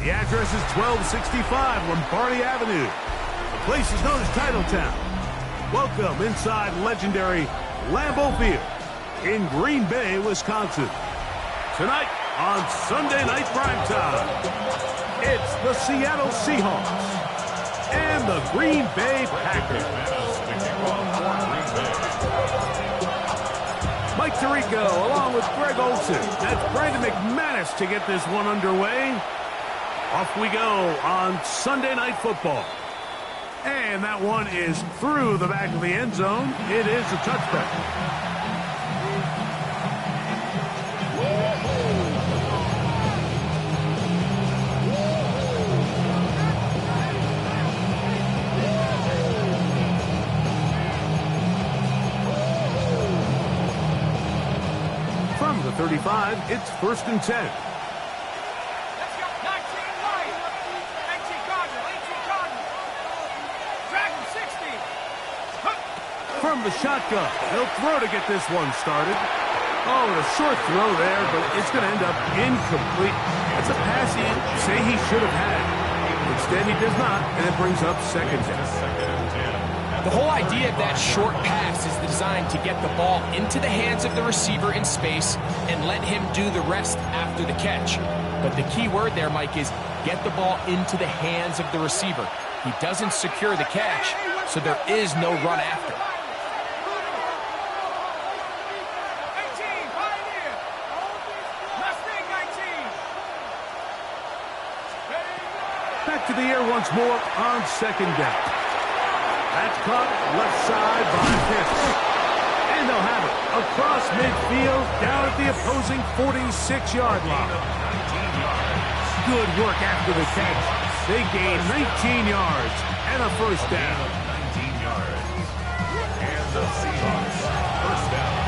The address is 1265 Lombardi Avenue. The place is known as Titletown. Welcome inside legendary Lambeau Field in Green Bay, Wisconsin. Tonight on Sunday Night Primetime, it's the Seattle Seahawks and the Green Bay Packers. Mike Tirico along with Greg Olson. That's Brandon McManus to get this one underway. Off we go on Sunday Night Football. And that one is through the back of the end zone. It is a touchback. From the 35, it's 1st and 10. Let's go. 19 right. 18 Cardinal. 18 Cardinal. Drag him 60. From the shotgun, they'll throw to get this one started. Oh, and a short throw there, but it's going to end up incomplete. That's a pass he'd say he should have had. Instead, he does not, and it brings up 2nd down. The whole idea of that short pass is designed to get the ball into the hands of the receiver in space and let him do the rest after the catch. But the key word there, Mike, is get the ball into the hands of the receiver. He doesn't secure the catch, so there is no run after. 18, Pioneer. Mustang 19. Back to the air once more on 2nd down. That's caught left side by Pitts. And they'll have it across midfield down at the opposing 46-yard line. Good work after the catch. They gain 19 yards and a 1st down. 19 yards. And the Seahawks, 1st down.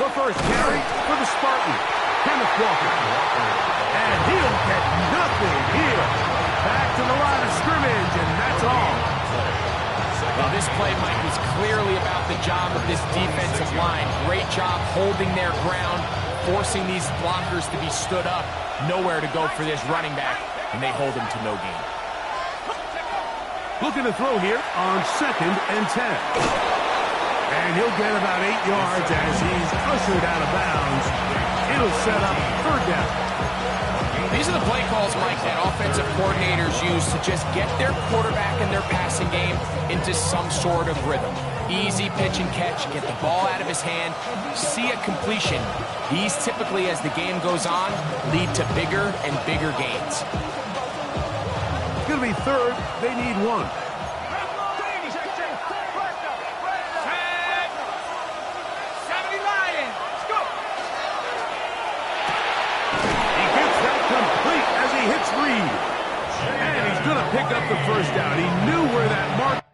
The first carry for the Spartan, Kenneth Walker. And he'll get nothing here. Back to the line of scrimmage, and that's all. Well, this play, Mike, was clearly about the job of this defensive line. Great job holding their ground, forcing these blockers to be stood up. Nowhere to go for this running back, and they hold him to no gain. Looking to throw here on 2nd and 10. And he'll get about 8 yards as he's ushered out of bounds. It'll set up 3rd down. These are the play calls, Mike, that offensive coordinators use to just get their quarterback and their passing game into some sort of rhythm. Easy pitch and catch, get the ball out of his hand, see a completion. These typically, as the game goes on, lead to bigger and bigger gains. It's going to be 3rd. They need 1. Hits Reed, and he's going to pick up the 1st down. He knew where that mark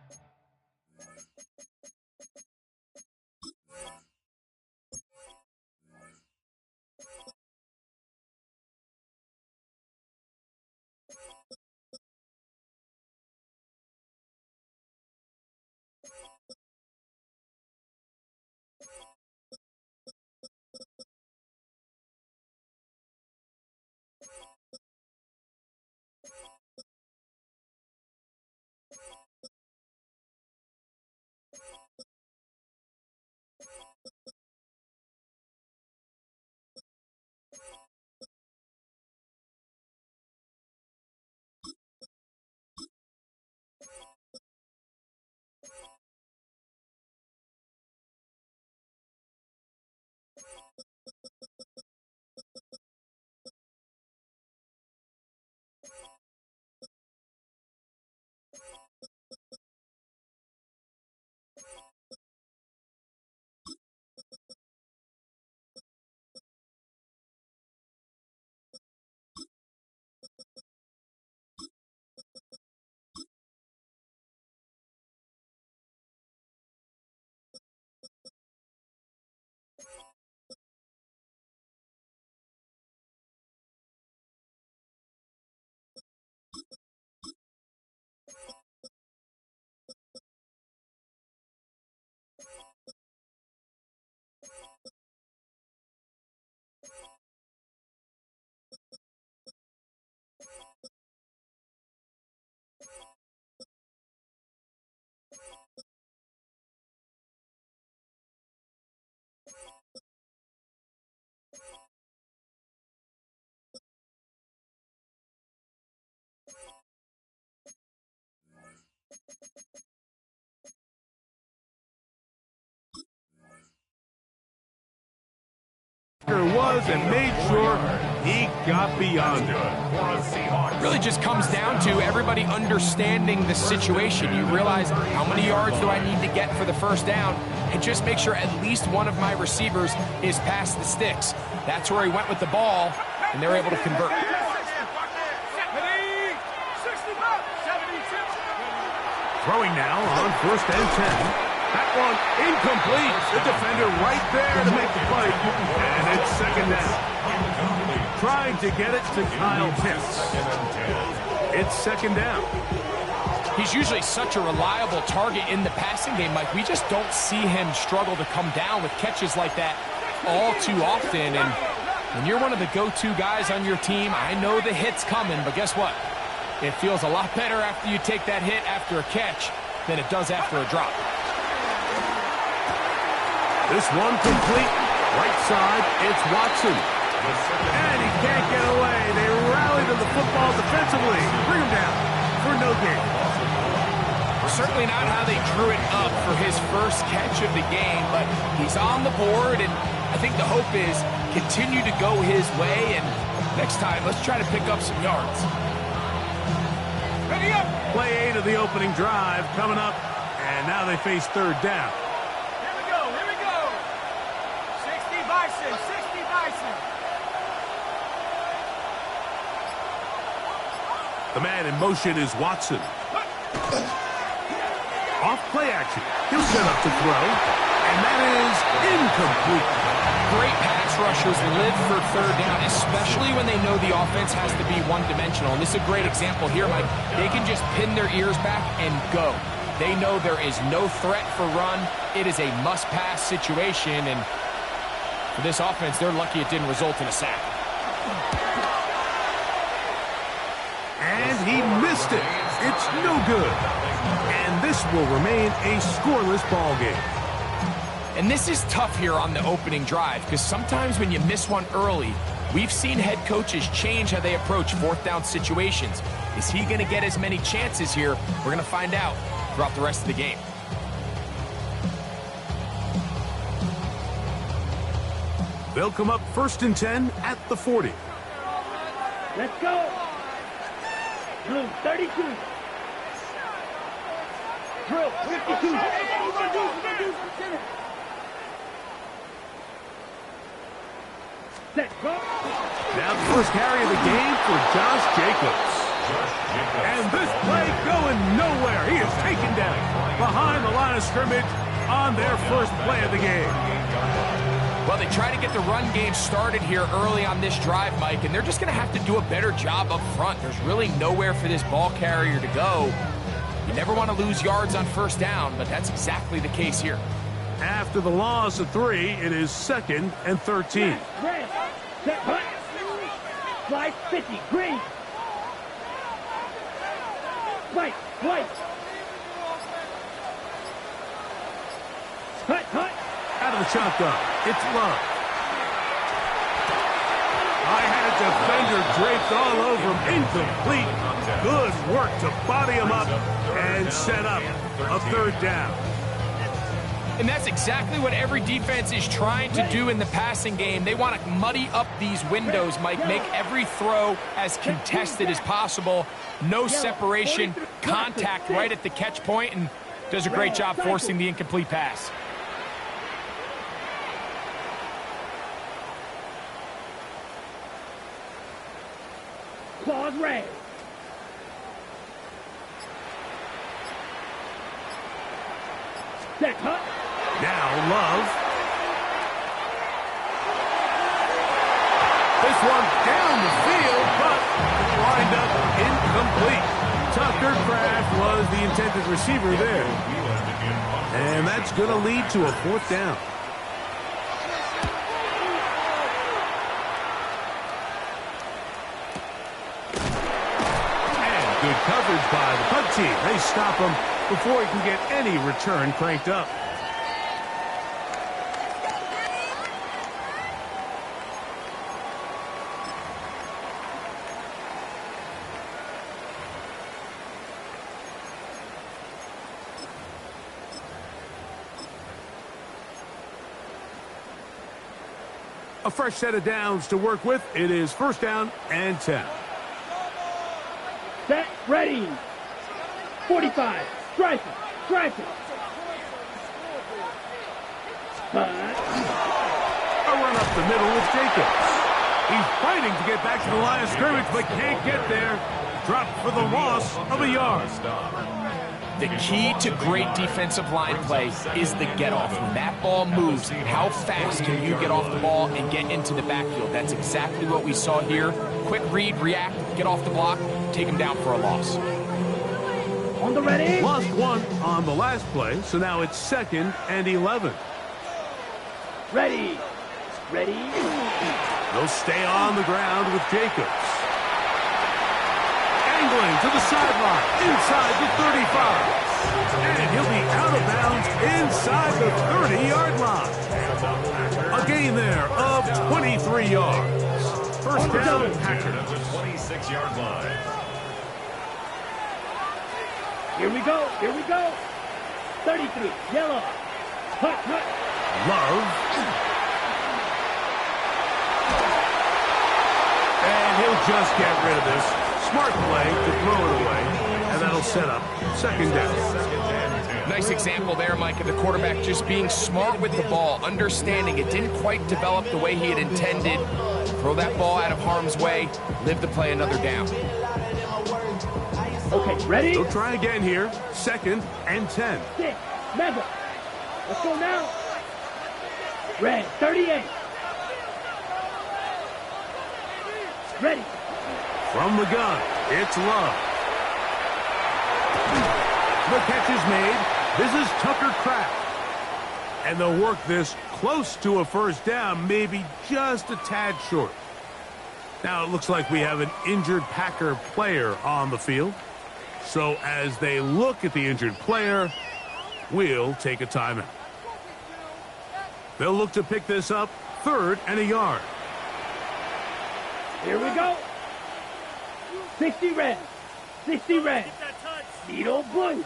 Was and made sure he got beyond it. Really just comes down to everybody understanding the situation. You realize how many yards do I need to get for the first down, and just make sure at least one of my receivers is past the sticks. That's where he went with the ball, and they're able to convert. Throwing now on 1st and 10. That one incomplete. The defender right there to make the play. And it's 2nd down. Trying to get it to Kyle Pitts. It's 2nd down. He's usually such a reliable target in the passing game, Mike. We just don't see him struggle to come down with catches like that all too often. And when you're one of the go-to guys on your team, I know the hit's coming, but guess what? It feels a lot better after you take that hit after a catch than it does after a drop. This one complete. Right side, it's Watson. And he can't get away. They rally to the football defensively. Bring him down for no gain. Certainly not how they drew it up for his first catch of the game, but he's on the board, and I think the hope is continue to go his way, and next time, let's try to pick up some yards. Ready up! Play 8 of the opening drive coming up, and now they face 3rd down. Here we go. 60 Bison, 60 Bison. The man in motion is Watson. Off play action. He'll set up to throw, and that is incomplete. Great pass rushers live for 3rd down, especially when they know the offense has to be one-dimensional. And this is a great example here, Mike. They can just pin their ears back and go. They know there is no threat for run. It is a must-pass situation, and for this offense, they're lucky it didn't result in a sack. And he missed it. It's no good. And this will remain a scoreless ball game. And this is tough here on the opening drive, because sometimes when you miss one early, we've seen head coaches change how they approach 4th down situations. Is he going to get as many chances here? We're going to find out throughout the rest of the game. They'll come up 1st and 10 at the 40. Let's go. Blue, 32. Drill, 52. Set, go. Now the first carry of the game for Josh Jacobs. And this play going nowhere. He is taken down behind the line of scrimmage on their first play of the game. Well, they try to get the run game started here early on this drive, Mike, and they're just going to have to do a better job up front. There's really nowhere for this ball carrier to go. You never want to lose yards on 1st down, but that's exactly the case here. After the loss of 3, it is 2nd and 13. Red, set, hunt. Slide 50, green. White, white. Hunt, hunt. Out of the shotgun, it's Love. I had a defender draped all over him. Incomplete. Good work to body him up and set up a 3rd down. And that's exactly what every defense is trying to do in the passing game. They want to muddy up these windows, Mike, make every throw as contested as possible. No separation, contact right at the catch point, and does a great job forcing the incomplete pass. Claws red. Set, hunt. Now Love. This one down the field, but lined up incomplete. Tucker Kraft was the intended receiver there. And that's going to lead to a 4th down. And good coverage by the punt team. They stop him before he can get any return cranked up. A fresh set of downs to work with. It is first down and 10. Set, ready. 45. Stripe it. Stripe it. A run up the middle with Jacobs. He's fighting to get back to the line of scrimmage, but can't get there. Dropped for the loss of a yard. The key to great defensive line play is the get-off. When that ball moves, how fast can you get off the ball and get into the backfield? That's exactly what we saw here. Quick read, react, get off the block, take him down for a loss. On the ready. Lost one on the last play, so now it's 2nd and 11. Ready. Ready. They'll stay on the ground with Jacobs. Angling to the sideline, inside the 35. And he'll be out of bounds inside the 30-yard line. A gain there of 23 yards. First down, Packers. At the 26-yard line. Here we go. Here we go. 33. Yellow. Hut, hut. Love. And he'll just get rid of this. Smart play to throw it away. And that'll set up 2nd down. Nice example there, Mike, of the quarterback just being smart with the ball, understanding it didn't quite develop the way he had intended. Throw that ball out of harm's way, live to play another down. Okay, ready? They'll try again here. 2nd and 10. 6. Level. Let's go now. Red, 38. Ready. From the gun, it's Love. The catch is made. This is Tucker Kraft. And they'll work this close to a first down, maybe just a tad short. Now it looks like we have an injured Packer player on the field. So as they look at the injured player, we'll take a timeout. They'll look to pick this up 3rd and a yard. Here we go. 60 red. 60 red. Needle blue.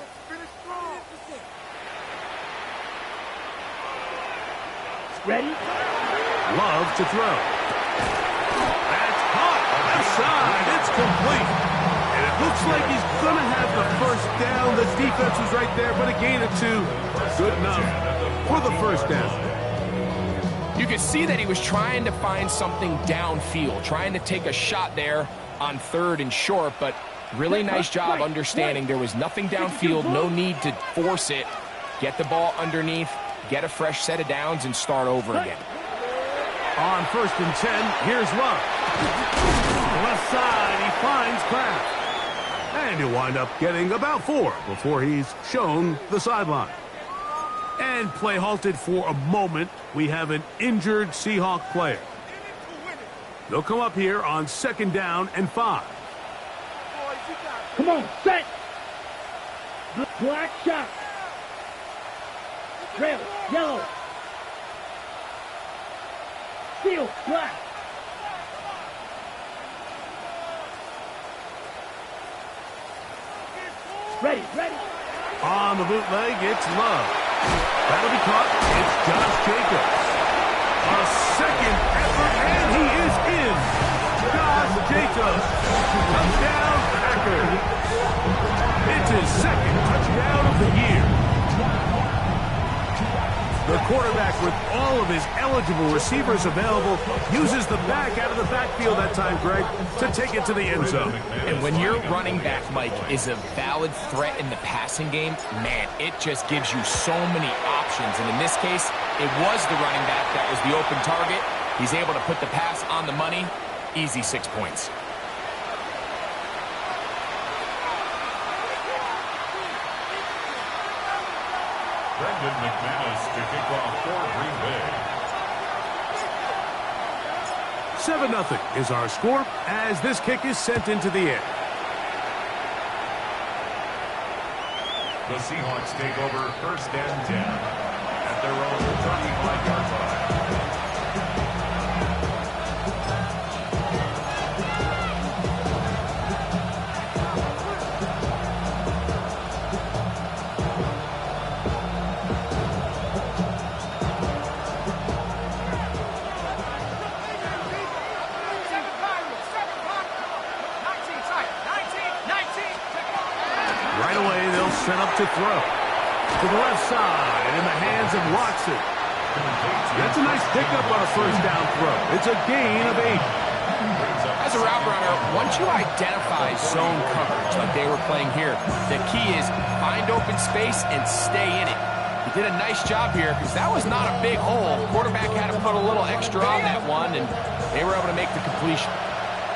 Ready? Love to throw. That's caught. Outside. It's complete. And it looks like he's going to have the first down. The defense was right there, but a gain of 2. Good enough for the first down. You could see that he was trying to find something downfield, trying to take a shot there on 3rd and short, but really nice job understanding there was nothing downfield, no need to force it. Get the ball underneath, get a fresh set of downs, and start over again. On 1st and 10, here's Love. Left side, he finds Kraft. And he'll wind up getting about 4 before he's shown the sideline. And play halted for a moment. We have an injured Seahawk player. They'll come up here on 2nd down and 5. Come on, set. Black shot. Trail, yellow. Steel, black. Ready, ready. On the bootleg, it's Love. That'll be caught. It's Josh Jacobs. A 2nd effort, and he is in. Josh Jacobs. Touchdown, Packers. It's his 2nd touchdown of the year. The quarterback, with all of his eligible receivers available, uses the back out of the backfield that time, Greg, to take it to the end zone. And when your running back, Mike, is a valid threat in the passing game, man, it just gives you so many options. And in this case, it was the running back that was the open target. He's able to put the pass on the money. Easy 6 points. Brendan McManus to kick off for Green Bay. 7-0 is our score as this kick is sent into the air. The Seahawks take over 1st and 10 at their own 35-yard line. throw. To the left side, in the hands of Watson. That's a nice pickup on a first down throw. It's a gain of 8. As a route runner, once you identify zone coverage like they were playing here, the key is find open space and stay in it. He did a nice job here because that was not a big hole. Quarterback had to put a little extra on that one, and they were able to make the completion.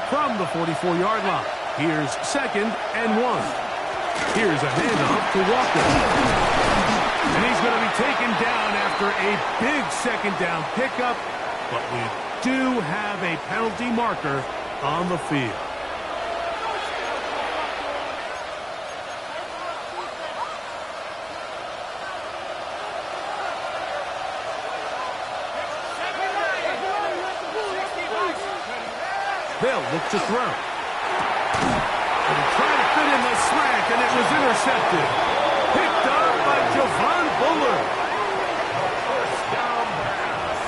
From the 44-yard line, here's 2nd and 1. Here's a handoff to Walker. And he's going to be taken down after a big second down pickup, but we do have a penalty marker on the field. They'll look to throw. And trying to fit in the slant, and it was intercepted. Picked up by Javon Buller. First down pass.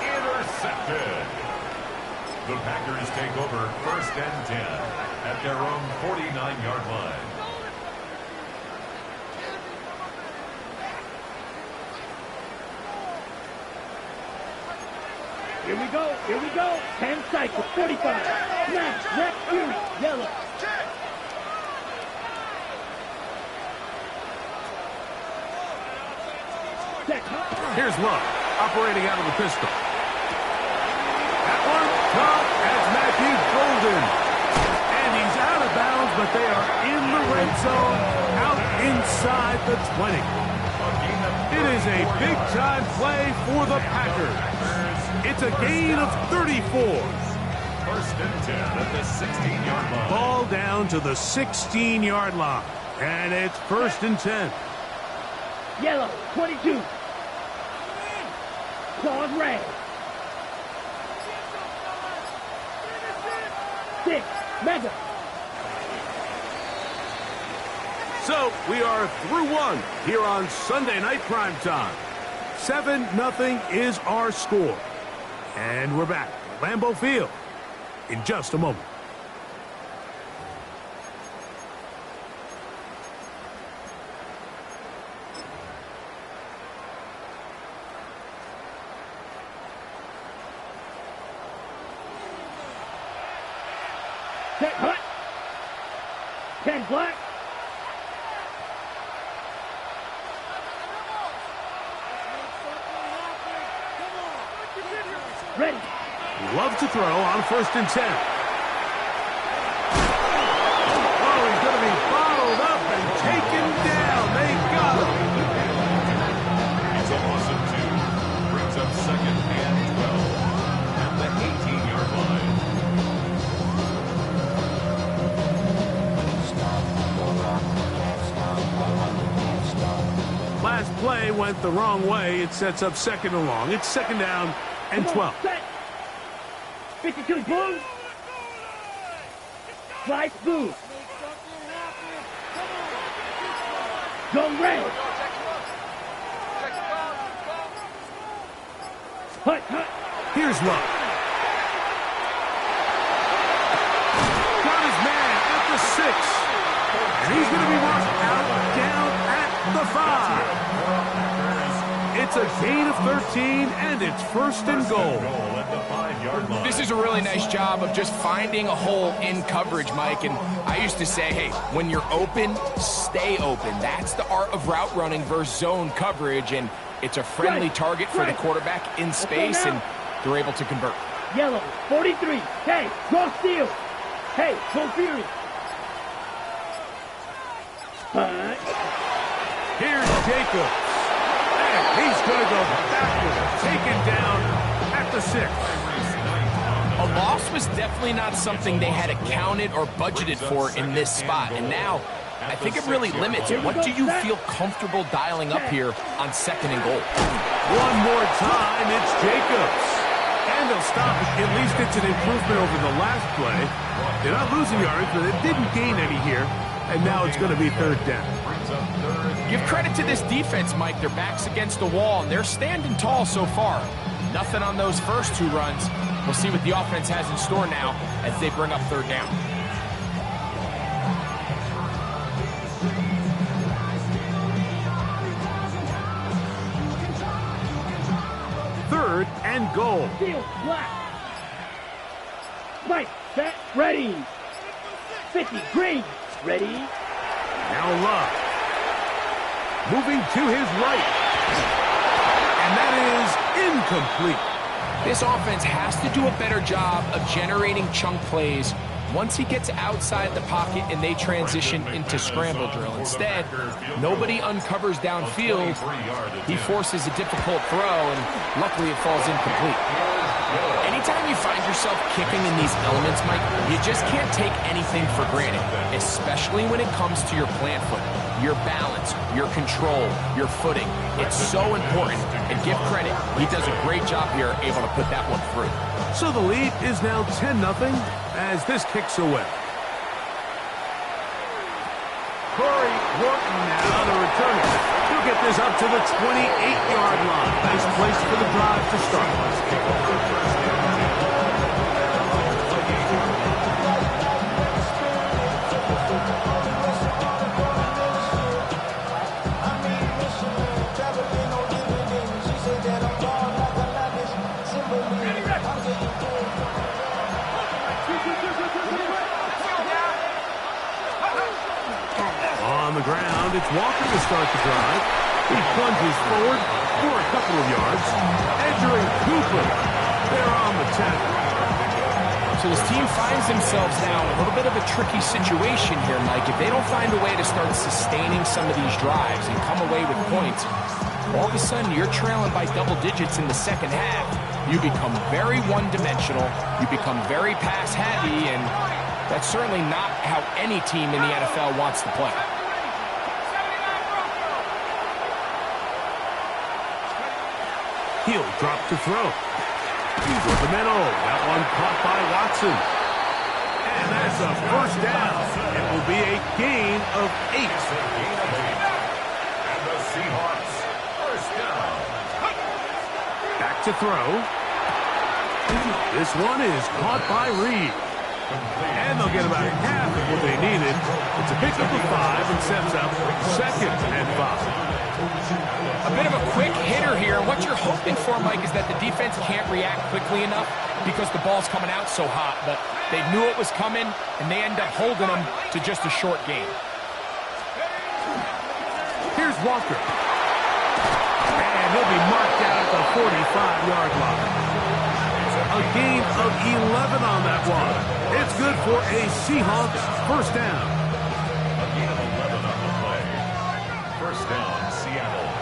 Intercepted. The Packers take over 1st and 10 at their own 49-yard line. Here we go, here we go. 10 cycles, 45. Snap, left, fury, yellow. Here's Love, operating out of the pistol. That one caught as Matthew Golden. And he's out of bounds, but they are in the red zone, out inside the 20. It is a big-time play for the Packers. It's a gain of 34. 1st and 10 at the 16-yard line. Ball down to the 16-yard line. And it's 1st and 10. Yellow, 22. Claude red. 6, Mega. So we are through one here on Sunday Night Primetime. 7-0 is our score. And we're back at Lambeau Field in just a moment. Set hut. 10 black. Ready. Love to throw on 1st and 10. Oh, he's going to be bottled up and taken down. They got him. He's a loss of 2. Brings up 2nd and 12 at the 18-yard line. Last play went the wrong way. It sets up 2nd and long. It's 2nd down and 12. Set. 52 blue. Slice blue. Zone red. Hut, hut. Here's Love. Got his man at the 6. And he's going to be marked out down at the 5. It's a gain of 13, and it's 1st and goal. At the 5-yard line. This is a really nice job of just finding a hole in coverage, Mike. And I used to say, hey, when you're open, stay open. That's the art of route running versus zone coverage. And it's a friendly target for the quarterback in space, and they're able to convert. Yellow, 43. Hey, go steal. Hey, go fury. Here's Jacobs. And he's going to go backwards, taken down at the 6. A loss was definitely not something they had accounted or budgeted for in this spot. And now, I think it really limits it. What do you feel comfortable dialing up here on 2nd and goal? One more time, it's Jacobs. And they'll stop it. At least it's an improvement over the last play. They're not losing yards, but they didn't gain any here. And now it's going to be 3rd down. Give credit to this defense, Mike. Their back's against the wall, and they're standing tall so far. Nothing on those first 2 runs. We'll see what the offense has in store now as they bring up 3rd down. 3rd and goal. Field black. Mike, set, ready. 50, green, ready. Now Love. Moving to his right. And that is incomplete. This offense has to do a better job of generating chunk plays once he gets outside the pocket and they transition into scramble drill. Instead, nobody uncovers downfield. He forces a difficult throw, and luckily it falls incomplete. Anytime you find yourself kicking in these elements, Mike, you just can't take anything for granted, especially when it comes to your plant foot, your balance, your control, your footing. It's so important, and give credit, he does a great job here able to put that one through. So the lead is now 10-0 as this kicks away. Corey Horton now the returner. He'll get this up to the 28-yard line. Nice place for the drive to start. On the ground, it's Walker to start the drive. He plunges forward for a couple of yards. Edger and Cooper, they're on the tackle. So this team finds themselves now in a little bit of a tricky situation here, Mike. If they don't find a way to start sustaining some of these drives and come away with points, all of a sudden you're trailing by double digits in the second half. You become very one-dimensional. You become very pass-heavy, and that's certainly not how any team in the NFL wants to play. He'll drop to throw. He's with the middle. That one caught by Watson. And that's a first down. It will be a gain of 8. And the Seahawks, first down. Back to throw. This one is caught by Reed. And they'll get about half of what they needed. It's a pickup of 5 and sets up 2nd and 5. A bit of a quick hitter here. What you're hoping for, Mike, is that the defense can't react quickly enough because the ball's coming out so hot. But they knew it was coming, and they end up holding them to just a short gain. Here's Walker. And he'll be marked out at the 45-yard line. A gain of 11 on that one. It's good for a Seahawks first down. A gain of 11 on the play. First down, Seattle.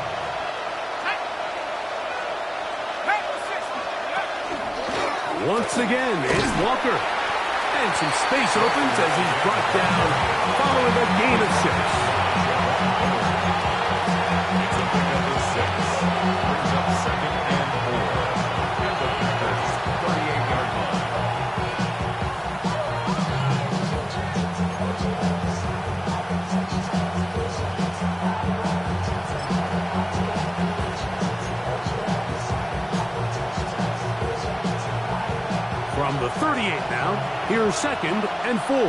Once again, it's Walker. And some space opens as he's brought down following a gain of 6. It's a pickup of 6. Brings up 2nd and 4. And the Packers, 38-yard line. From the 38 now, here's 2nd and 4. On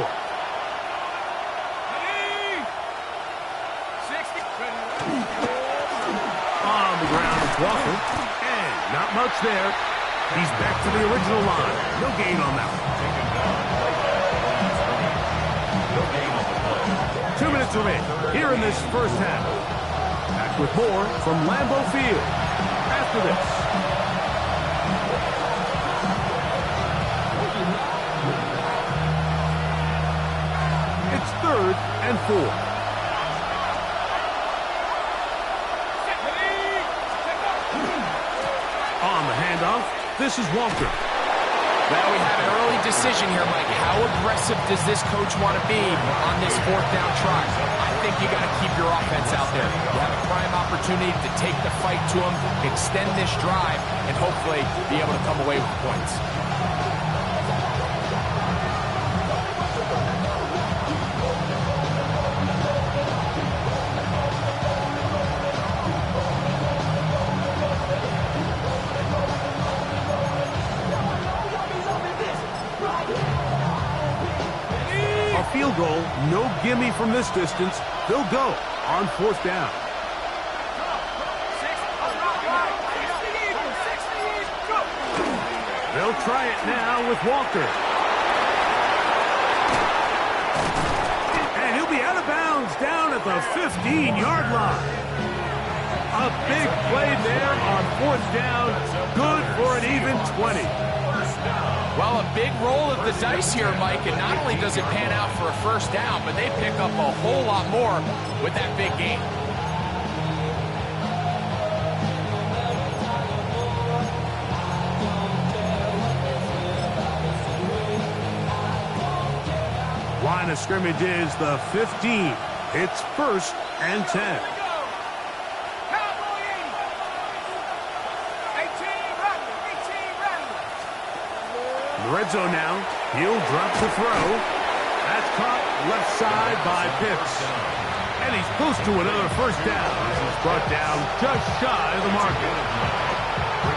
the ground, it's Walker. And not much there. He's back to the original line. No gain on that one. 2 minutes remain here in this first half. Back with more from Lambeau Field after this. It's 3rd and 4. On the handoff, this is Walker. Well, we have an early decision here, Mike. How aggressive does this coach want to be on this 4th down try? I think you got to keep your offense out there. You have a prime opportunity to take the fight to them, extend this drive, and hopefully be able to come away with points. Field goal, no gimme from this distance. They'll go on 4th down. They'll try it now with Walker. And he'll be out of bounds down at the 15-yard line. A big play there on 4th down. Good for an even 20. Well, a big roll of the dice here, Mike, and not only does it pan out for a 1st down, but they pick up a whole lot more with that big gain. Line of scrimmage is the 15. It's 1st and 10. Red zone now. He'll drop to throw. That's caught left side by Pitts. And he's close to another 1st down as he's brought down just shy of the marker.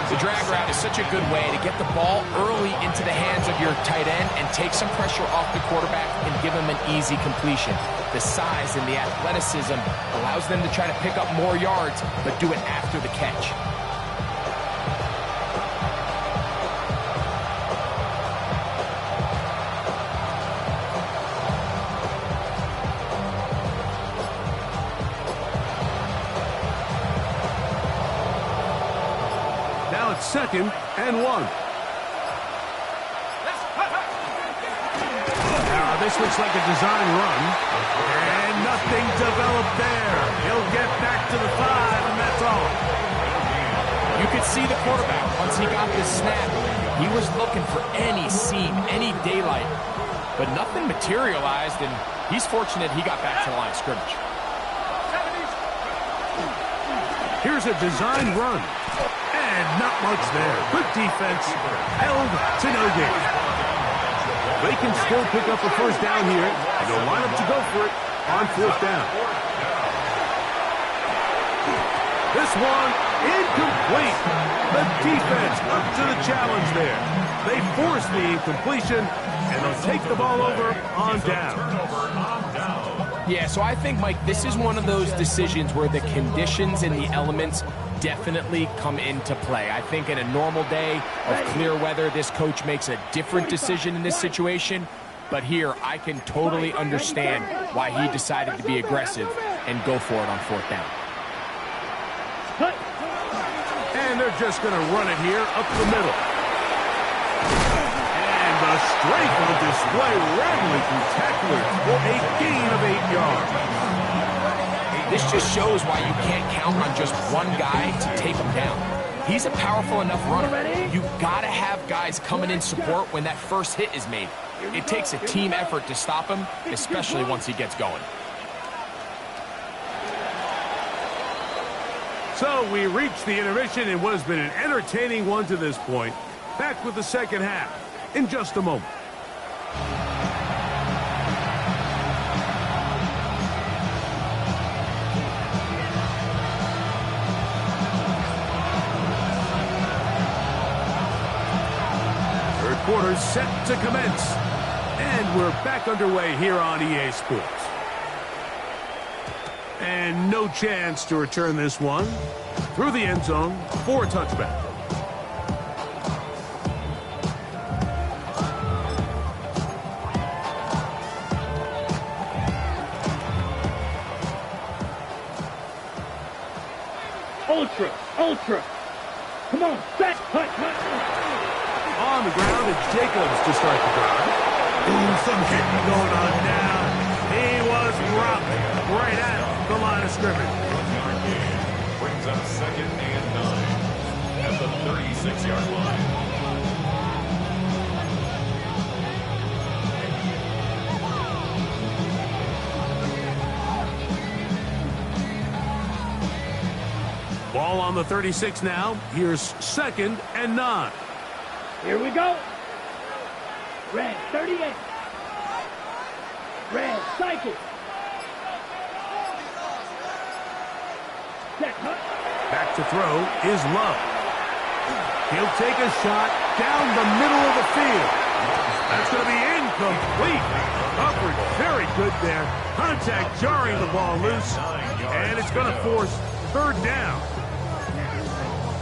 The drag route is such a good way to get the ball early into the hands of your tight end and take some pressure off the quarterback and give him an easy completion. The size and the athleticism allows them to try to pick up more yards, but do it after the catch. Now it's 2nd and 1. Now this looks like a design run. And nothing developed there. He'll get back to the 5, and that's all. You could see the quarterback, once he got this snap, he was looking for any seam, any daylight. But nothing materialized, and he's fortunate he got back to the line of scrimmage. Here's a design run. And not much there. Good defense. Held to no gain. They can still pick up a 1st down here. And they'll line up to go for it on 4th down. This one incomplete. The defense up to the challenge there. They force the incompletion, and they'll take the ball over on down. Yeah, so I think, Mike, this is one of those decisions where the conditions and the elements definitely come into play. I think in a normal day of clear weather, this coach makes a different decision in this situation. But here, I can totally understand why he decided to be aggressive and go for it on 4th down. And they're just going to run it here up the middle. And the strength on display, rattling through tacklers for a gain of 8 yards. This just shows why you can't count on just one guy to take him down. He's a powerful enough runner. You've got to have guys coming in support when that first hit is made. It takes a team effort to stop him, especially once he gets going. So we reach the intermission in what has been an entertaining one to this point. Back with the 2nd half in just a moment. Quarters set to commence. And we're back underway here on EA Sports. And no chance to return this one. Through the end zone for a touchback. Ultra. Come on, set, hut. On the ground, it's Jacobs to start the drive. Ooh, some hitting going on now. He was rocked right at the line of scrimmage. Brings up 2nd and 9 at the 36-yard line. Ball on the 36 now. Here's 2nd and 9. Here we go. Red 38. Red cycle. Set, hut. Back to throw is Love. He'll take a shot down the middle of the field. That's going to be incomplete. Coverage very good there. Contact jarring the ball loose. And it's going to force 3rd down.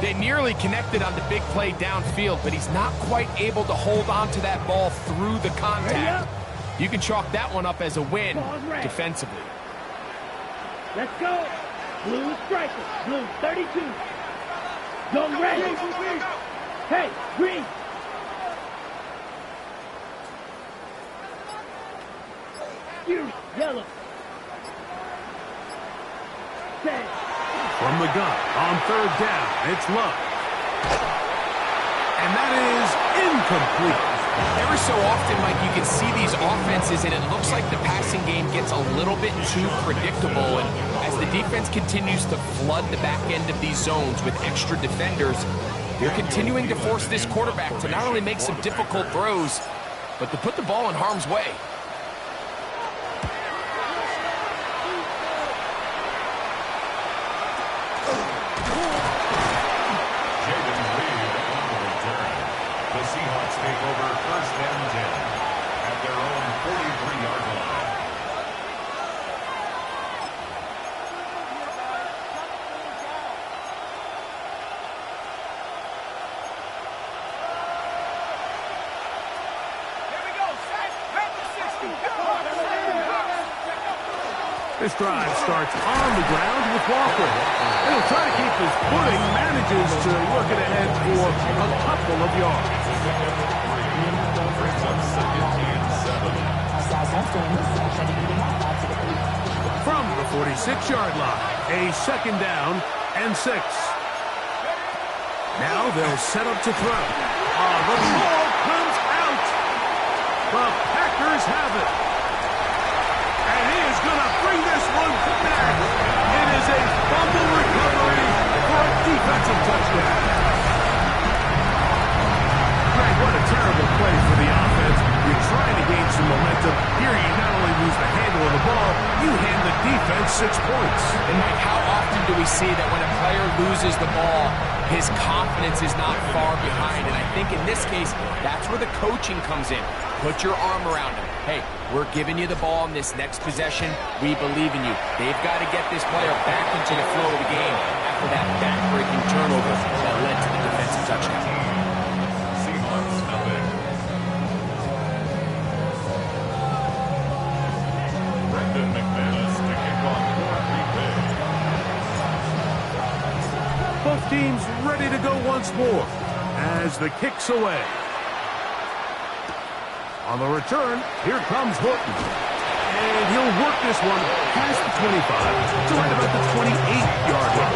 They nearly connected on the big play downfield, but he's not quite able to hold on to that ball through the contact. You can chalk that one up as a win defensively. Let's go. Blue striker. Blue 32. Go red. Hey, green. Yellow. Set. From the gun on third down, it's Love. And that is incomplete. Every so often, Mike, you can see these offenses, and it looks like the passing game gets a little bit too predictable. And as the defense continues to flood the back end of these zones with extra defenders, they're continuing to force this quarterback to not only make some difficult throws, but to put the ball in harm's way. The Seahawks take over first and 10 at their own 43-yard line. Here we go, set, head to 60. This drive starts on the ground with Walker. And he'll try to keep his footing, manages to work it ahead for a couple of yards. Brings up second and 7. From the 46-yard line, a second down and 6. Now they'll set up to throw. The ball comes out. The Packers have it. And he is going to bring this one back. It is a fumble recovery for a defensive touchdown. Greg, what a terrible play for the offense. You're trying to gain some momentum. Here you not only lose the handle of the ball, you hand the defense 6 points. And Mike, how often do we see that when a player loses the ball, his confidence is not far behind? And I think in this case, that's where the coaching comes in. Put your arm around him. Hey, we're giving you the ball in this next possession. We believe in you. They've got to get this player back into the flow of the game after that back-breaking turnover that led to the defensive touchdown. Seahawks nothing. Brendan McManus to kick off for Green Bay. Both teams ready to go once more as the kick's away. On the return, here comes Horton. And he'll work this one past the 25 to right about the 28-yard line.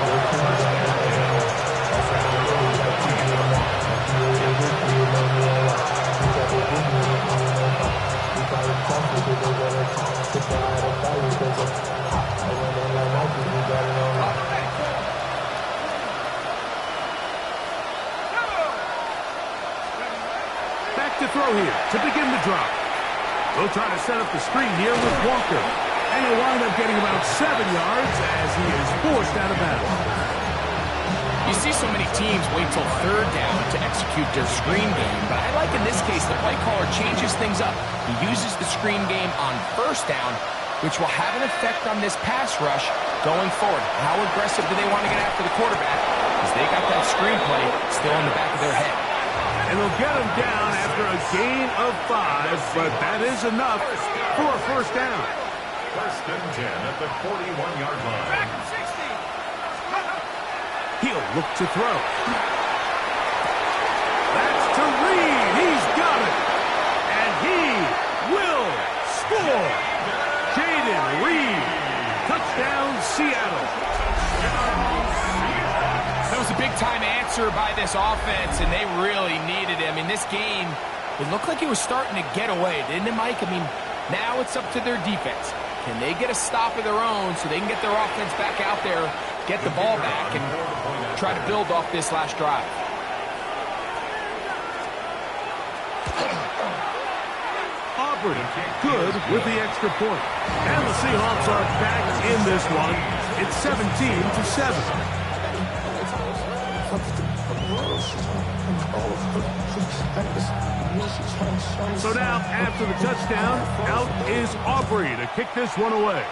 Back to throw here to begin the drop. They'll try to set up the screen here with Walker. And he'll wind up getting about 7 yards as he is forced out of bounds. You see so many teams wait till third down to execute their screen game, but I like in this case the play caller changes things up. He uses the screen game on first down, which will have an effect on this pass rush going forward. How aggressive do they want to get after the quarterback? Because they got that screen play still in the back of their head. And they'll get him down after a gain of 5, but that is enough for a first down. First and 10 at the 41-yard line. Back to 60. He'll look to throw. That's to Reed. He's got it. And he will score. Jaden Reed. Touchdown, Seattle. That was a big-time answer by this offense, and they really needed him. In this game, it looked like he was starting to get away, didn't it, Mike? I mean, now it's up to their defense. Can they get a stop of their own so they can get their offense back out there, get the ball back, and try to build off this last drive? Aubrey, good with the extra point. And the Seahawks are back in this one. It's 17-7. So now, after the touchdown, out is Aubrey to kick this one away.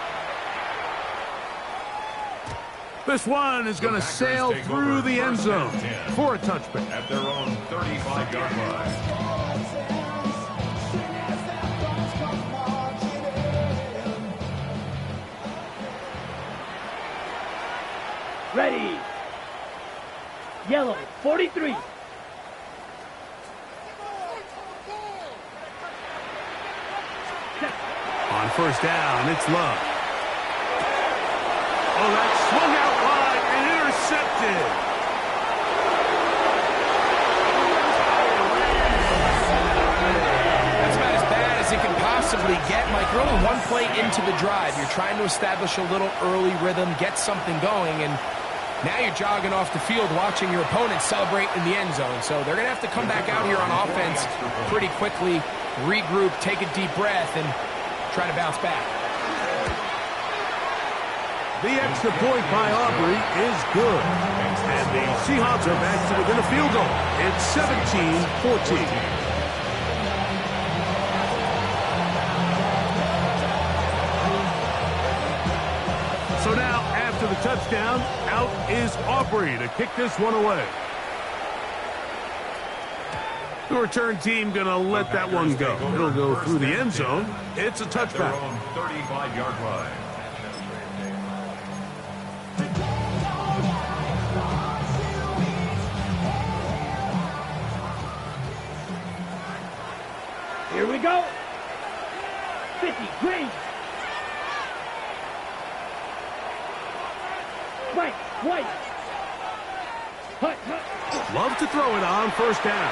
The This one is going to sail through the end zone for a touchback. At their own 35-yard line. Ready. Yellow, 43. On first down, it's Love. Oh, that swung out wide and intercepted. That's about as bad as it can possibly get, Mike. We're only one play into the drive. You're trying to establish a little early rhythm, get something going, and now you're jogging off the field watching your opponent celebrate in the end zone. So they're going to have to come back out here on offense pretty quickly, regroup, take a deep breath, and try to bounce back. The extra point by Aubrey is good. And the Seahawks are back to within a field goal. It's 17-14. So now, after the touchdown, out is Aubrey to kick this one away. The return team going to let that one go. It'll go through the end zone. It's a touchback. 35-yard line. Here we go. 50, green. Right, white. Hut, hut. Love to throw it on first down.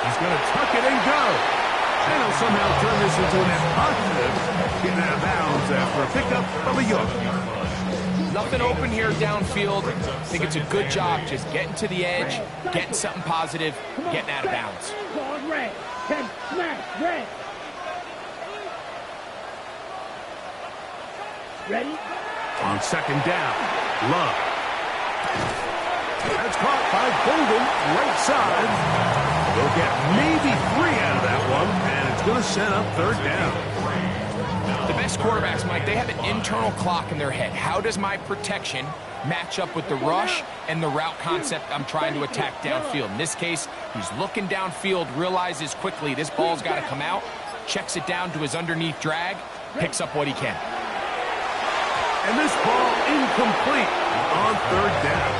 He's going to tuck it and go. And he'll somehow turn this into a net positive. Getting out of bounds after a pickup of a yard. Nothing open here downfield. I think it's a good job just getting to the edge, getting something positive, getting out of bounds. Dog red. 10, smash, red. Ready? On second down, Love. That's caught by Golden, right side. They'll get maybe 3 out of that one, and it's going to set up third down. The best quarterbacks, Mike, they have an internal clock in their head. How does my protection match up with the rush and the route concept I'm trying to attack downfield? In this case, he's looking downfield, realizes quickly this ball's got to come out, checks it down to his underneath drag, picks up what he can. And this ball incomplete on third down.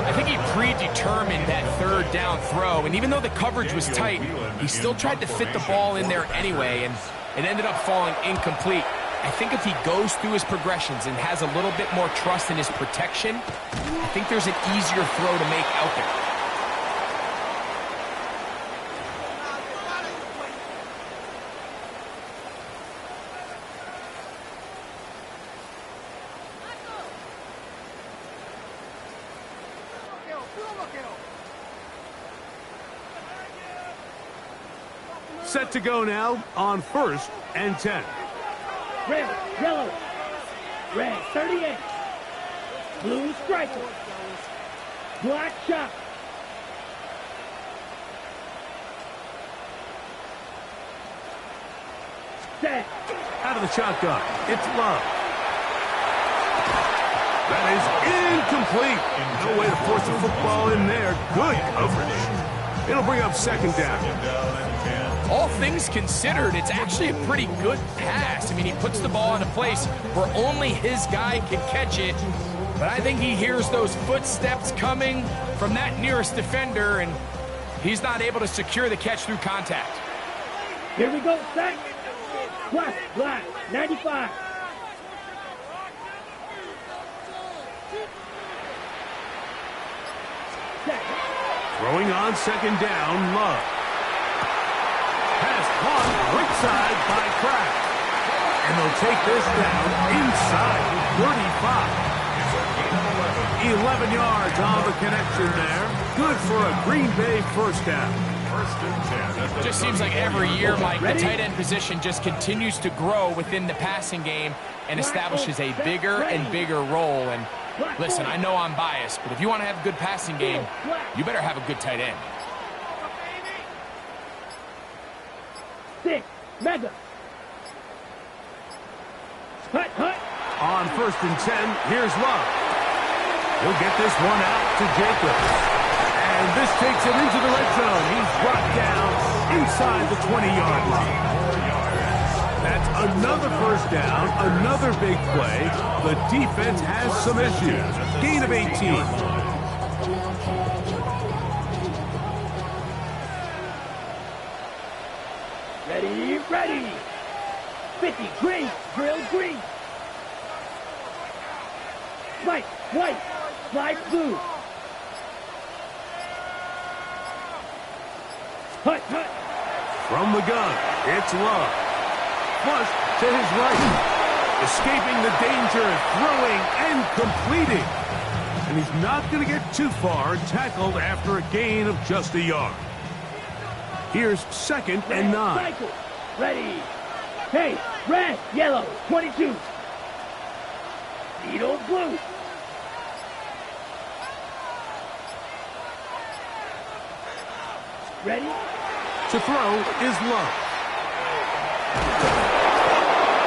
I think he predetermined that third down throw, and even though the coverage was tight, he still tried to fit the ball in there anyway, and it ended up falling incomplete. I think if he goes through his progressions and has a little bit more trust in his protection, I think there's an easier throw to make out there. Set to go now on first and 10. Red, yellow. Red, 38. Blue striker. Black shot. Set. Out of the shotgun, it's Love. That is incomplete. No way to force the football in there. Good coverage. It'll bring up second down. All things considered, it's actually a pretty good pass. I mean, he puts the ball in a place where only his guy can catch it. But I think he hears those footsteps coming from that nearest defender, and he's not able to secure the catch through contact. Here we go, set. Black, 95. Set. Throwing on second down, Love. Pass caught right side by Kraft. And they'll take this down inside 35. 11 yards on the connection there. Good for a Green Bay first down. It just seems like every year, Mike, the tight end position just continues to grow within the passing game and establishes a bigger and bigger role. And listen, I know I'm biased, but if you want to have a good passing game, you better have a good tight end. 6, mega. Hut, hut. On 1st and 10, here's Love. He'll get this one out to Jacobs. And this takes him into the red zone. He's brought down inside the 20-yard line. That's another first down, another big play. The defense has some issues. Gain of 18. Ready, ready. 50, green, drill, green. White, white, slide blue. Hut, hut. From the gun, it's Love. Flush to his right. Escaping the danger, throwing and completing. And he's not going to get too far, tackled after a gain of just a yard. Here's 2nd and 9. Cycle. Ready. Hey, red, yellow, 22. Needle blue. Ready? To throw is Love.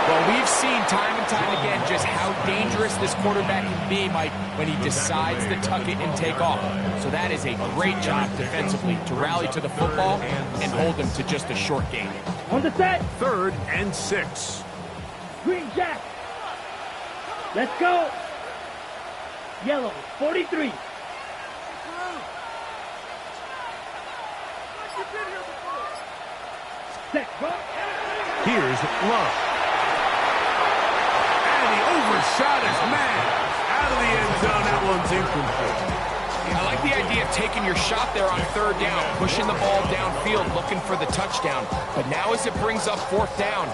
Well, we've seen time and time again just how dangerous this quarterback can be, Mike, when he decides to tuck it and take off. So that is a great job defensively to rally to the football and hold him to just a short gain. On the set. 3rd and 6. Green jack. Let's go. Yellow, 43. Set, go. Here's Love. And he overshot his man. Out of the end zone, that one's incomplete. I like the idea of taking your shot there on 3rd down, pushing the ball downfield, looking for the touchdown. But now as it brings up 4th down,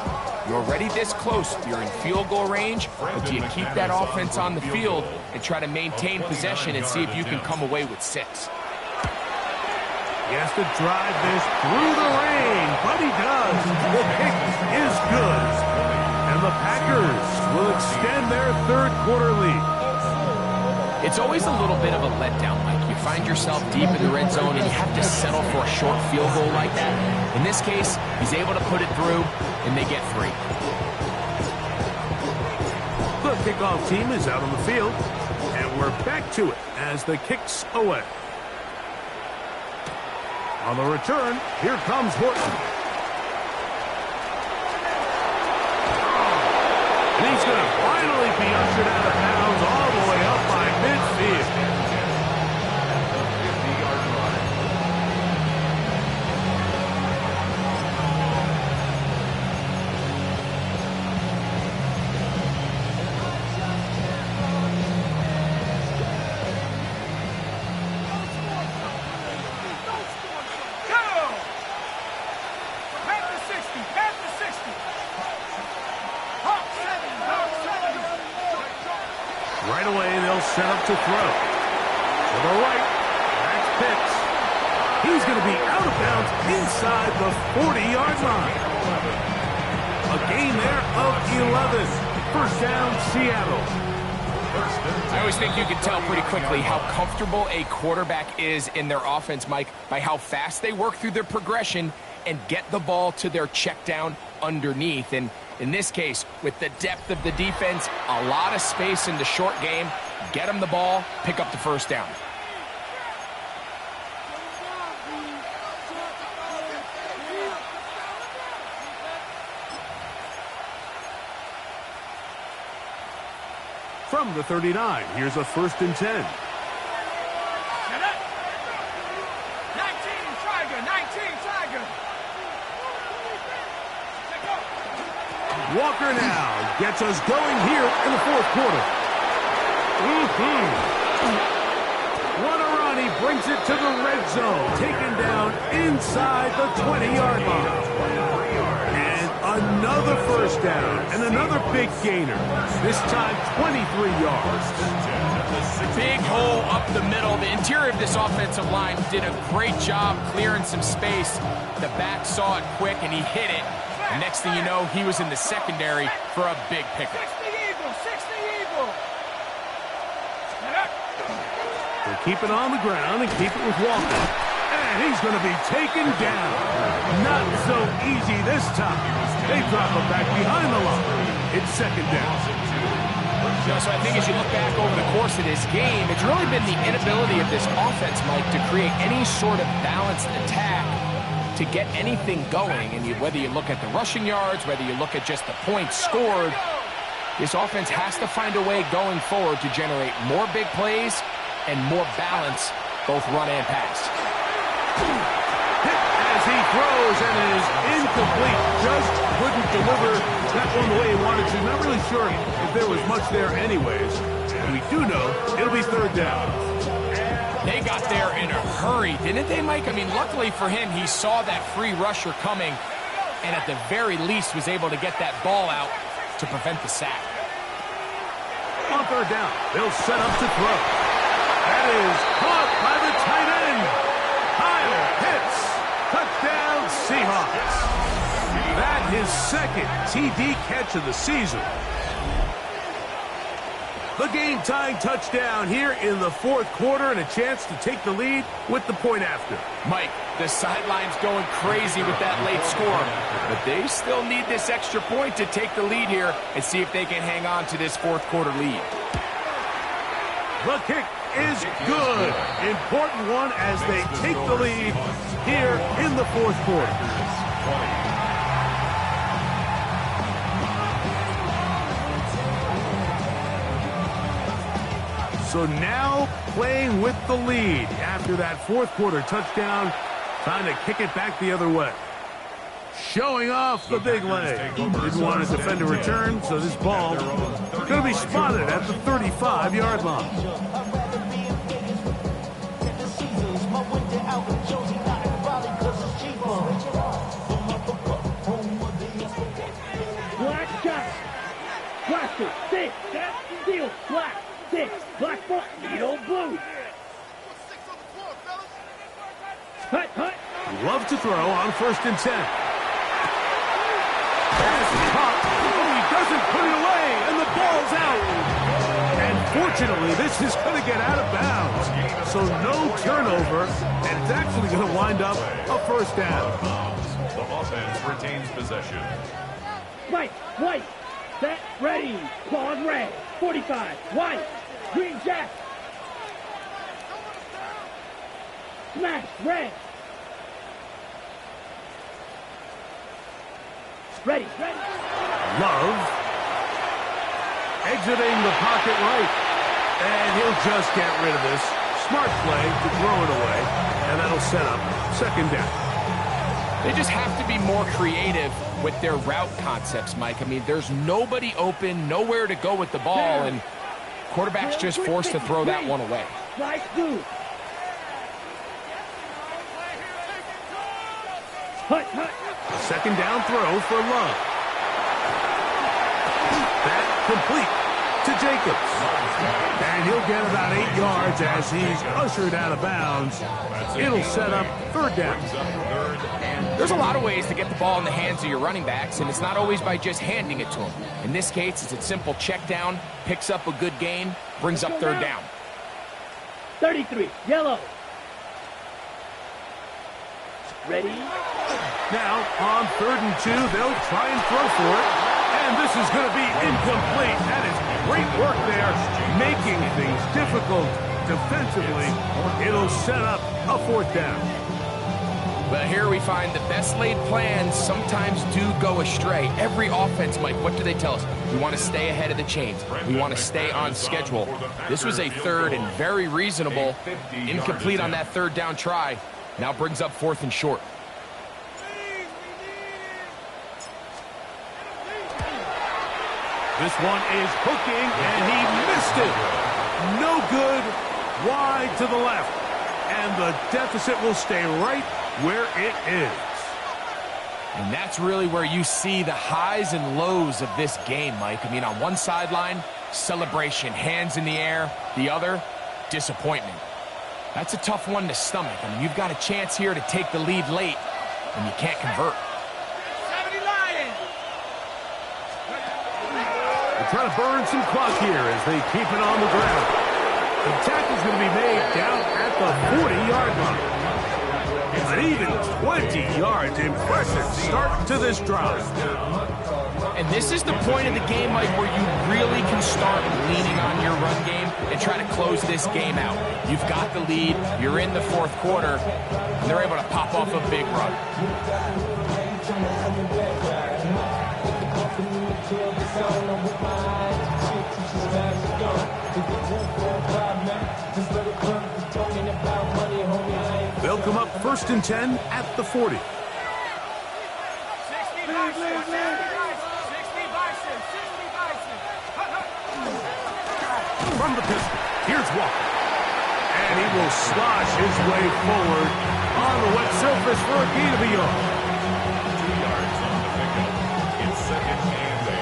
you're already this close. You're in field goal range, but do you keep that offense on the field and try to maintain possession and see if you can come away with 6? He has to drive this through the rain, but he does. The kick is good. And the Packers will extend their 3rd quarter lead. It's always a little bit of a letdown, Mike. You find yourself deep in the red zone and you have to settle for a short field goal like that. In this case, he's able to put it through, and they get 3. The kickoff team is out on the field, and we're back to it as the kick's away. On the return, here comes Horton. And he's going to finally be ushered out of bounds all the way up by midfield. Right away, they'll set up to throw. To the right, that's Pitts. He's going to be out of bounds inside the 40-yard line. A gain there of 11. First down, Seattle. I always think you can tell pretty quickly how comfortable a quarterback is in their offense, Mike, by how fast they work through their progression and get the ball to their check down underneath. And in this case, with the depth of the defense, a lot of space in the short game, get them the ball, pick up the first down. From the 39, here's a 1st and 10. 19, Tiger, 19, Tiger. Walker now gets us going here in the 4th quarter. What a run. He brings it to the red zone. Taken down inside the 20-yard line. And another first down and another big gainer. This time 23 yards. Big hole up the middle. The interior of this offensive line did a great job clearing some space. The back saw it quick and he hit it. And next thing you know, he was in the secondary for a big pickup. 60 Eagle. They'll keep it on the ground and keep it with Walker. And And he's going to be taken down. Not so easy this time. They drop him back behind the line. It's second down. So I think as you look back over the course of this game, it's really been the inability of this offense, Mike, to create any sort of balanced attack to get anything going. And whether you look at the rushing yards, whether you look at just the points scored, this offense has to find a way going forward to generate more big plays and more balance, both run and pass. Hit as he throws, and it is incomplete. Just couldn't deliver that one the way he wanted to. Not really sure if there was much there anyways. And we do know it'll be third down. They got there in a hurry, didn't they, Mike? I mean, luckily for him, he saw that free rusher coming and at the very least was able to get that ball out to prevent the sack. On third down, they'll set up to throw. That is caught by the tight end. Kyle Pitts. Touchdown, Seahawks. That his second TD catch of the season. The game-tying touchdown here in the fourth quarter and a chance to take the lead with the point after. Mike, the sideline's going crazy with that late score, but they still need this extra point to take the lead here and see if they can hang on to this fourth quarter lead. The kick is good. Important one as they take the lead here in the fourth quarter. So now playing with the lead after that fourth quarter touchdown, trying to kick it back the other way. Showing off the big leg. Didn't want to defend a return, so this ball going to be spotted at the 35-yard line. Black shot. Blaster, six, that's the deal. Black, six, black ball, needle blue. Hut, hut. Love to throw on 1st and 10. Pass is caught. Oh, he doesn't put it away, and the ball's out. And fortunately, this is going to get out of bounds. So no turnover, and it's actually going to wind up a first down. The offense retains possession. White, white, set, ready. Claws red, 45, white, green jack. Smash, red. Ready, ready. Love exiting the pocket right. And he'll just get rid of this. Smart play to throw it away. And that'll set up second down. They just have to be more creative with their route concepts, Mike. I mean, there's nobody open, nowhere to go with the ball, and quarterback's just forced to throw that one away. Right, dude. Hut, hut. Second down throw for Love. That complete to Jacobs. And he'll get about 8 yards as he's ushered out of bounds. It'll set up third down. There's a lot of ways to get the ball in the hands of your running backs, and it's not always by just handing it to them. In this case, it's a simple check down, picks up a good gain, brings up third down. 33, yellow. Ready? Now, on 3rd and 2, they'll try and throw for it. And this is going to be incomplete. That is great work there, making things difficult defensively. It'll set up a fourth down. But here we find the best laid plans sometimes do go astray. Every offense, Mike, what do they tell us? We want to stay ahead of the chains. We want to stay on schedule. This was a third and very reasonable. Incomplete on that third down try. Now brings up 4th and short. This one is hooking, and he missed it. No good, wide to the left. And the deficit will stay right where it is. And that's really where you see the highs and lows of this game, Mike. I mean, on one sideline, celebration, hands in the air. The other, disappointment. That's a tough one to stomach. I mean, you've got a chance here to take the lead late, and you can't convert. Trying to burn some clock here as they keep it on the ground. The tackle's going to be made down at the 40-yard line. An even 20 yards. Impressive start to this drive. And this is the point of the game, Mike, where you really can start leaning on your run game and try to close this game out. You've got the lead, you're in the fourth quarter, and they're able to pop off a big run. They'll come up 1st and 10 at the 40. 60 Bison. 60 Bison. 60 Bison. From the pistol, here's Walker. And he will slosh his way forward on the wet surface for a gain of a yard. 2 yards on the pickup. It's 2nd and 8.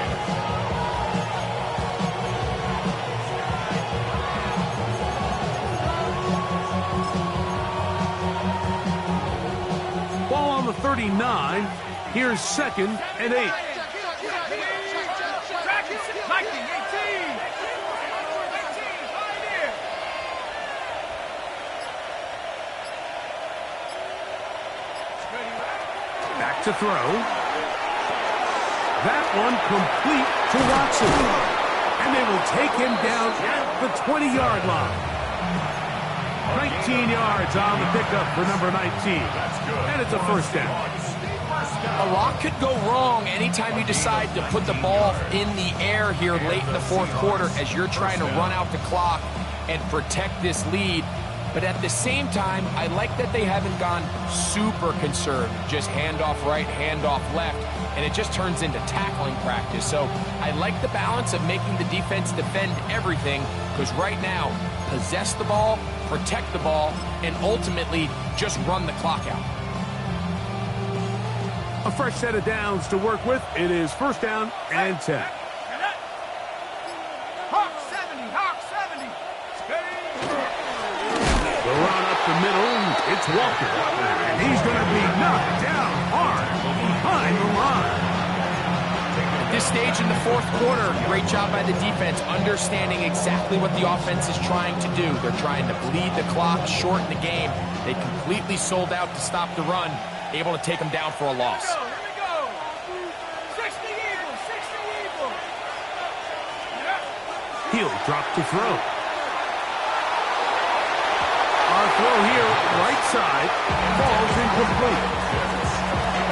Ball on the 39. Here's 2nd and 8. Mikey, 18. Back to throw. That one complete to Watson. And they will take him down at the 20-yard line. 19 yards on the pickup for number 19. And it's a 1st down. A lot could go wrong anytime you decide to put the ball in the air here late in the fourth quarter as you're trying to run out the clock and protect this lead. But at the same time, I like that they haven't gone super conserved. Just handoff right, handoff left, and it just turns into tackling practice. So I like the balance of making the defense defend everything, because right now, possess the ball, protect the ball, and ultimately just run the clock out. A fresh set of downs to work with. It is 1st down and 10. Hawk 70. Hawk 70. The run up the middle. It's Walker. And he's going to be knocked down hard behind the line. At this stage in the fourth quarter, great job by the defense, understanding exactly what the offense is trying to do. They're trying to bleed the clock, shorten the game. They completely sold out to stop the run, able to take them down for a loss. Here we go. 60 Eagles. 60 Eagles. He'll drop to throw. Our throw here, right side, falls incomplete.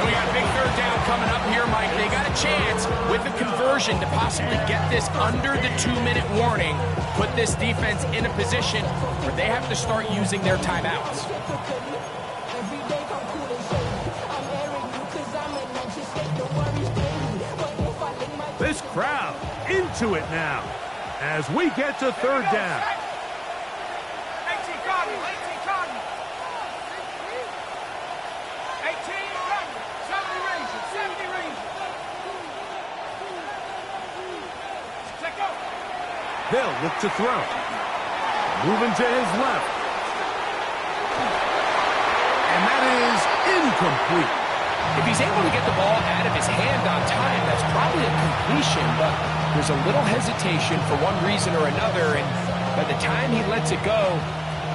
We got a big 3rd down coming up here, Mike. They got a chance with a conversion to possibly get this under the 2-minute warning, put this defense in a position where they have to start using their timeouts. This crowd into it now as we get to 3rd down. 18 Cardinals. 18 Cardinals. 18 Cardinals. 70 Rangers. 70 Rangers. Check out. They'll look to throw. Moving to his left. And that is incomplete. If he's able to get the ball out of his hand on time, that's probably a completion, but there's a little hesitation for one reason or another, and by the time he lets it go,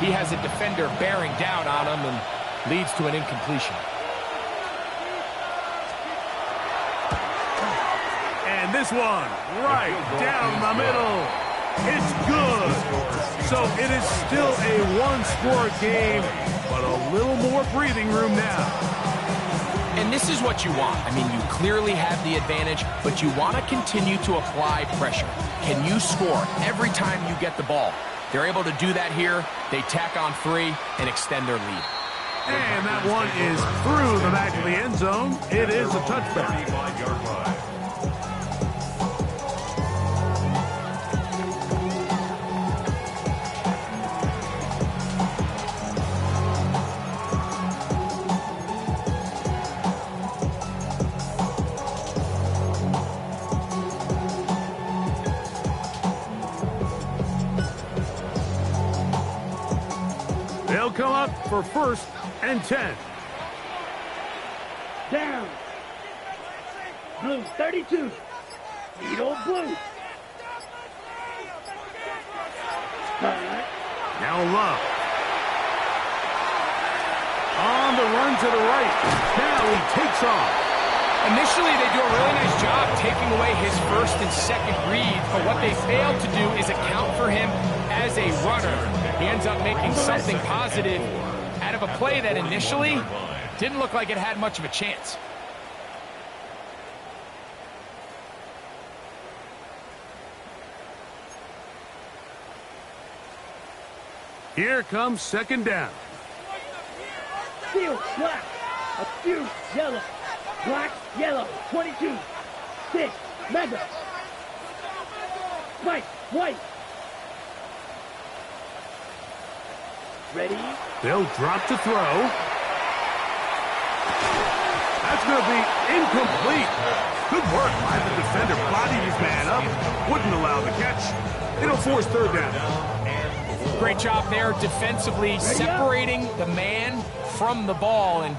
he has a defender bearing down on him and leads to an incompletion. And this one, right down the middle. It's good. So it is still a one-score game, but a little more breathing room now. And this is what you want. I mean, you clearly have the advantage, but you want to continue to apply pressure. Can you score every time you get the ball? They're able to do that here. They tack on 3 and extend their lead. And that one is through the back of the end zone. It is a touchback. 35-yard line. They'll come up for 1st and 10. Down. Blue 32. Lead old blue. Now Love. On the run to the right. Now he takes off. Initially, they do a really nice job taking away his first and second reads, but what they failed to do is account for him as a runner. He ends up making something positive out of a play that initially didn't look like it had much of a chance. Here comes second down. Field black. Accused yellow. Black, yellow. 22. 6. Mega. White. White. Ready? They'll drop to throw. That's going to be incomplete. Good work by the defender. Bodied his man up. Wouldn't allow the catch. It'll force third down. Great job there defensively, separating the man from the ball. And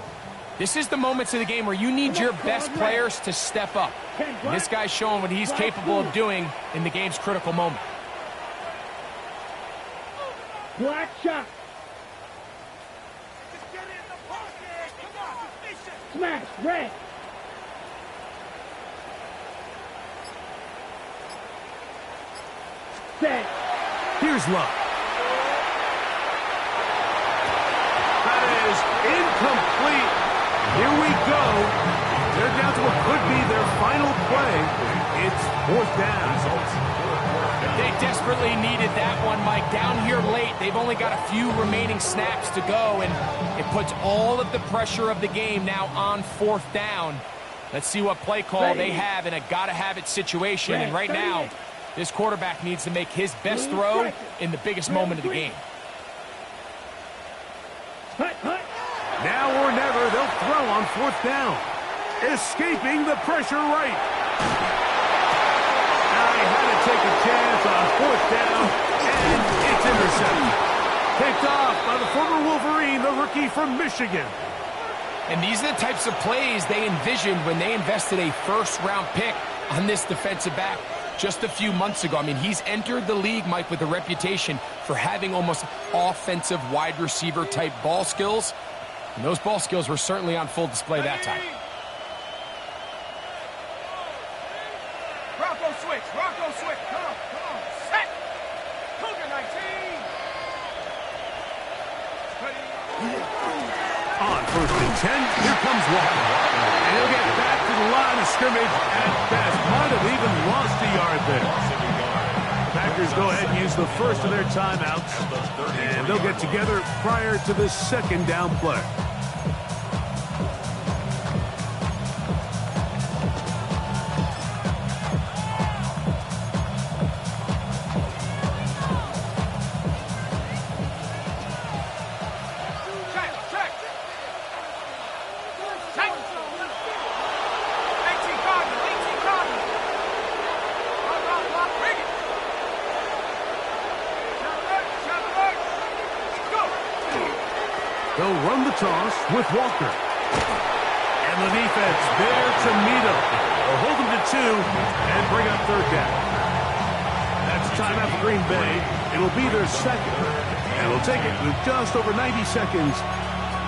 this is the moments of the game where you need your best players to step up. And this guy's showing what he's capable of doing in the game's critical moment. Black shot. Smash. Red. Set. Here's Luck. That is incomplete. Here we go. They're down to what could be their final play. It's fourth down. They desperately needed that one, Mike. Down here late, they've only got a few remaining snaps to go, and it puts all of the pressure of the game now on fourth down. Let's see what play call they have in a gotta-have-it situation. And right now, this quarterback needs to make his best throw in the biggest moment of the game. Now or never, they'll throw on fourth down. Escaping the pressure right. Now he had to take a chance on fourth down, and it's intercepted. Picked off by the former Wolverine, the rookie from Michigan. And these are the types of plays they envisioned when they invested a first-round pick on this defensive back just a few months ago. I mean, he's entered the league, Mike, with a reputation for having almost offensive wide receiver type ball skills. And those ball skills were certainly on full display that time. Bronco switch. Bronco switch. Come on. Come on. Set. Cougar 19. On first and 10, here comes Walker. And he'll get back to the line of scrimmage at best. Might have even lost a yard there. Packers go ahead and use the first of their timeouts, and they'll get together prior to the second down play. Check. Check. Check. 18 Cardinal. 18 Cardinal. Block. Bring it. They'll run the toss with Walker. And the defense there to meet him. They'll hold him to 2 and bring up third down. That's timeout for Green Bay. It'll be their second. And they'll take it with just over 90 seconds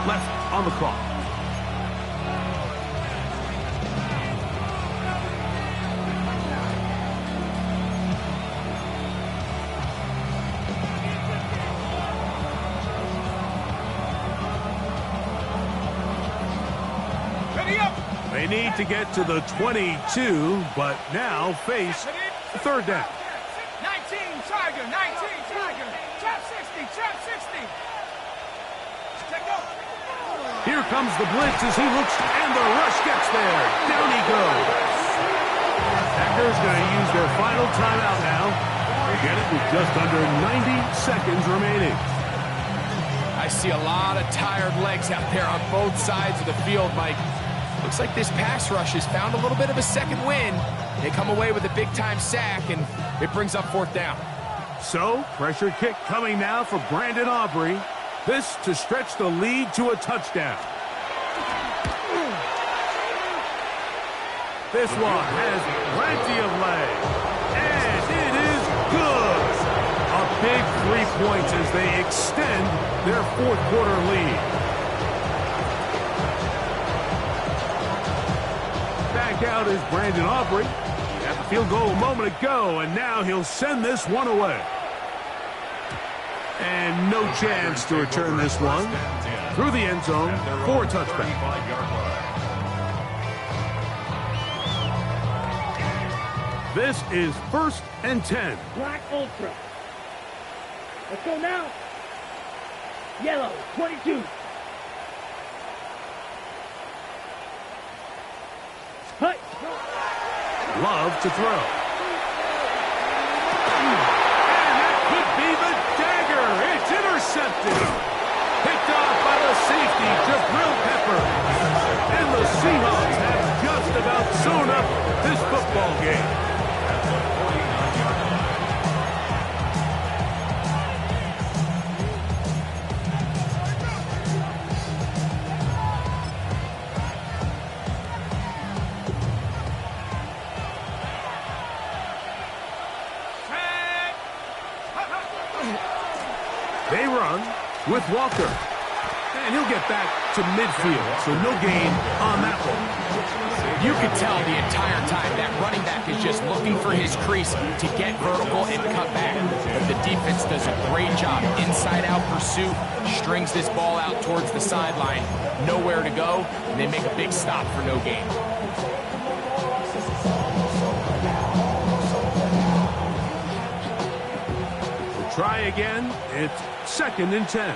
left on the clock. Ready up. They need to get to the 22, but now face third down. 19 Tiger. 19 Tiger. Trap 60. Trap 60. Check go. Here comes the blitz as he looks, and the rush gets there. Down he goes. Packers going to use their final timeout now. They get it with just under 90 seconds remaining. I see a lot of tired legs out there on both sides of the field, Mike. Looks like this pass rush has found a little bit of a second wind. They come away with a big-time sack, and it brings up fourth down. So, pressure kick coming now for Brandon Aubrey. This to stretch the lead to a touchdown. This one has plenty of leg. And it is good. A big 3 points as they extend their fourth quarter lead. back out is Brandon Aubrey. At the field goal a moment ago, and now he'll send this one away. And no chance to return this one through the end zone for a touchback. This is 1st and 10. Black Ultra. Let's go now. Yellow, 22. Hut. Love to throw. And that could be the dagger. It's intercepted. Picked off by the safety, Jabril Pepper. And the Seahawks have just about sewn up this football game. They run with Walker. And he'll get back to midfield, so no gain on that one. You could tell the entire time that running back is just looking for his crease to get vertical and cut back. But the defense does a great job. Inside-out pursuit, strings this ball out towards the sideline. Nowhere to go, and they make a big stop for no gain. Try again. It's 2nd and 10.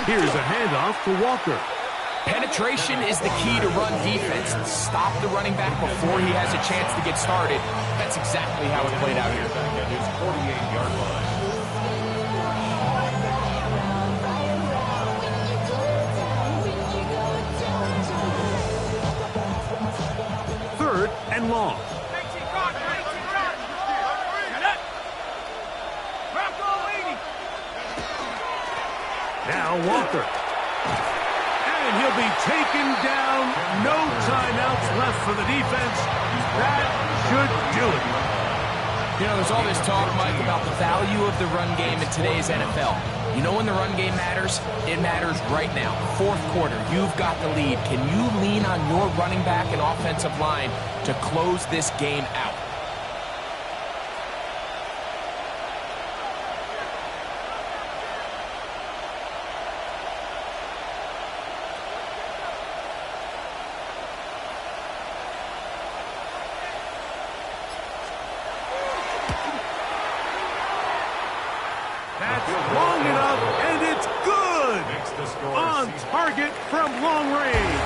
Here's a handoff to Walker. Penetration is the key to run defense. Stop the running back before he has a chance to get started. That's exactly how it played out here. At his 48-yard line. 3rd and long. Now Walker. And he'll be taken down. No timeouts left for the defense. That should do it. You know, there's all this talk, Mike, about the value of the run game in today's NFL. You know when the run game matters? It matters right now. 4th quarter, you've got the lead. Can you lean on your running back and offensive line to close this game out? That's long enough, and it's good! On target from long range.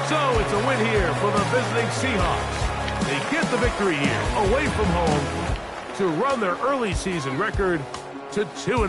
So it's a win here for the visiting Seahawks. They get the victory here, away from home, to run their early season record to 2-0.